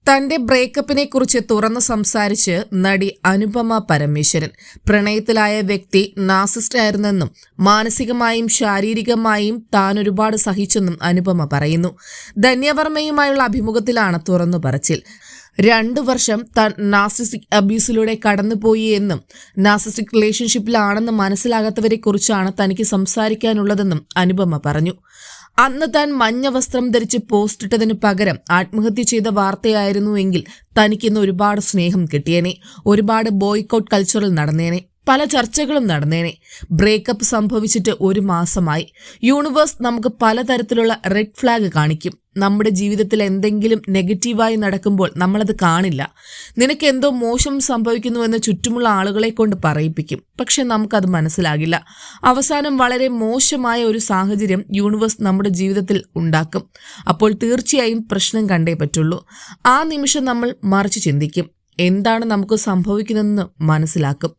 തന്റെ ബ്രേക്കപ്പിനെ കുറിച്ച് തുറന്നു സംസാരിച്ച് നടി അനുപമ പരമേശ്വരൻ. പ്രണയത്തിലായ വ്യക്തി നാർസിസിസ്റ്റ് ആയിരുന്നെന്നും മാനസികമായും ശാരീരികമായും താൻ ഒരുപാട് സഹിച്ചെന്നും അനുപമ പറയുന്നു. ധന്യവർമ്മയുമായുള്ള അഭിമുഖത്തിലാണ് തുറന്നു പറച്ചിൽ. 2 വർഷം താൻ നാർസിസ്റ്റിക് അബ്യൂസിലൂടെ കടന്നുപോയി എന്നും നാർസിസ്റ്റിക് റിലേഷൻഷിപ്പിലാണെന്ന് മനസ്സിലാകാത്തവരെ കുറിച്ചാണ് തനിക്ക് സംസാരിക്കാനുള്ളതെന്നും അനുപമ പറഞ്ഞു. അന്ന് താൻ മഞ്ഞ വസ്ത്രം ധരിച്ച് പോസ്റ്റ് ഇട്ടതിനു പകരം ആത്മഹത്യ ചെയ്ത വാർത്തയായിരുന്നുവെങ്കിൽ തനിക്കിന്ന് ഒരുപാട് സ്നേഹം കിട്ടിയേനെ, ഒരുപാട് ബോയ്കോട്ട് കൾച്ചറൽ നടന്നേനെ, പല ചർച്ചകളും നടന്നേനെ. ബ്രേക്കപ്പ് സംഭവിച്ചിട്ട് 1 മാസമായി. യൂണിവേഴ്സ് നമുക്ക് പലതരത്തിലുള്ള റെഡ് ഫ്ലാഗ് കാണിക്കും. നമ്മുടെ ജീവിതത്തിൽ എന്തെങ്കിലും നെഗറ്റീവായി നടക്കുമ്പോൾ നമ്മളത് കാണില്ല. നിനക്ക് എന്തോ മോശം സംഭവിക്കുന്നുവെന്ന് ചുറ്റുമുള്ള ആളുകളെ കൊണ്ട് പറയിപ്പിക്കും. പക്ഷെ നമുക്കത് മനസ്സിലാകില്ല. അവസാനം വളരെ മോശമായ ഒരു സാഹചര്യം യൂണിവേഴ്സ് നമ്മുടെ ജീവിതത്തിൽ ഉണ്ടാക്കും. അപ്പോൾ തീർച്ചയായും പ്രശ്നം കണ്ടേ പറ്റുള്ളൂ. ആ നിമിഷം നമ്മൾ മറിച്ച് ചിന്തിക്കും. എന്താണ് നമുക്ക് സംഭവിക്കുന്നതെന്ന് മനസ്സിലാക്കും.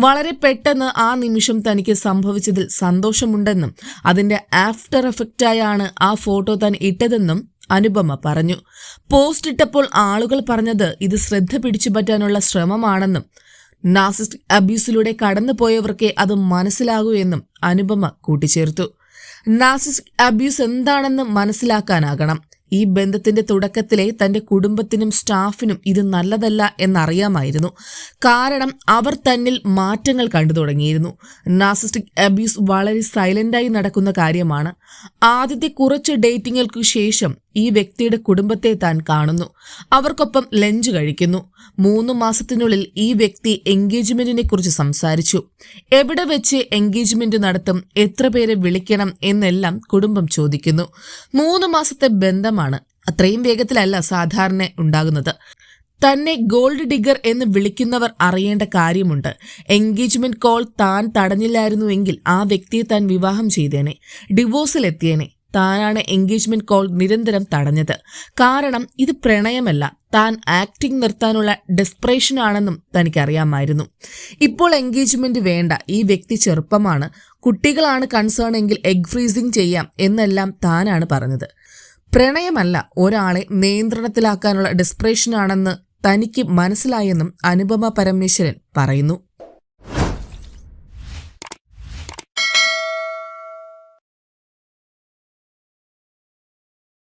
വളരെ പെട്ടെന്ന് ആ നിമിഷം തനിക്ക് സംഭവിച്ചതിൽ സന്തോഷമുണ്ടെന്നും അതിന്റെ ആഫ്റ്റർ എഫക്റ്റായാണ് ആ ഫോട്ടോ താൻ ഇട്ടതെന്നും അനുപമ പറഞ്ഞു. പോസ്റ്റ് ഇട്ടപ്പോൾ ആളുകൾ പറഞ്ഞത് ഇത് ശ്രദ്ധ പിടിച്ചു പറ്റാനുള്ള ശ്രമമാണെന്നും നാർസിസ്റ്റിക് അബ്യൂസിലൂടെ കടന്നുപോയവർക്കേ അത് മനസ്സിലാകൂ എന്നും അനുപമ കൂട്ടിച്ചേർത്തു. നാർസിസ്റ്റിക് അബ്യൂസ് എന്താണെന്ന് മനസ്സിലാക്കാനാകണം. ഈ ബന്ധത്തിന്റെ തുടക്കത്തിലെ തന്റെ കുടുംബത്തിനും സ്റ്റാഫിനും ഇത് നല്ലതല്ല എന്നറിയാമായിരുന്നു. കാരണം അവർ തന്നിൽ മാറ്റങ്ങൾ കണ്ടു തുടങ്ങിയിരുന്നു. നാർസിസ്റ്റിക് അബ്യൂസ് വളരെ സൈലന്റായി നടക്കുന്ന കാര്യമാണ്. ആദ്യത്തെ കുറച്ച് ഡേറ്റിങ്ങുകൾക്ക് ശേഷം ഈ വ്യക്തിയുടെ കുടുംബത്തെ താൻ കാണുന്നു. അവർക്കൊപ്പം ലഞ്ച് കഴിക്കുന്നു. 3 മാസത്തിനുള്ളിൽ ഈ വ്യക്തി എൻഗേജ്മെന്റിനെ കുറിച്ച് സംസാരിച്ചു. എവിടെ വെച്ച് എൻഗേജ്മെന്റ് നടത്തും, എത്ര പേരെ വിളിക്കണം എന്നെല്ലാം കുടുംബം ചോദിക്കുന്നു. 3 മാസത്തെ ബന്ധമാണ്. അത്രയും വേഗത്തിലല്ല സാധാരണ ഉണ്ടാകുന്നത്. തന്നെ ഗോൾഡ് ഡിഗർ എന്ന് വിളിക്കുന്നവർ അറിയേണ്ട കാര്യമുണ്ട്. എൻഗേജ്മെന്റ് കോൾ താൻ തടഞ്ഞില്ലായിരുന്നുവെങ്കിൽ ആ വ്യക്തിയെ താൻ വിവാഹം ചെയ്തേനെ, ഡിവോഴ്സിലെത്തിയേനെ. താനാണ് എൻഗേജ്മെന്റ് കോൾ നിരന്തരം തടഞ്ഞത്. കാരണം ഇത് പ്രണയമല്ല, താൻ ആക്ടിംഗ് നിർത്താനുള്ള ഡെസ്പറേഷനാണെന്നും തനിക്കറിയാമായിരുന്നു. ഇപ്പോൾ എൻഗേജ്മെന്റ് വേണ്ട, ഈ വ്യക്തി ചെറുപ്പമാണ്, കുട്ടികളാണ് കൺസേൺ എങ്കിൽ എഗ് ഫ്രീസിംഗ് ചെയ്യാം എന്നെല്ലാം താനാണ് പറഞ്ഞത്. പ്രണയമല്ല, ഒരാളെ നിയന്ത്രണത്തിലാക്കാനുള്ള ഡെസ്പറേഷനാണെന്ന് തനിക്ക് മനസ്സിലായെന്നും അനുപമ പരമേശ്വരൻ പറയുന്നു.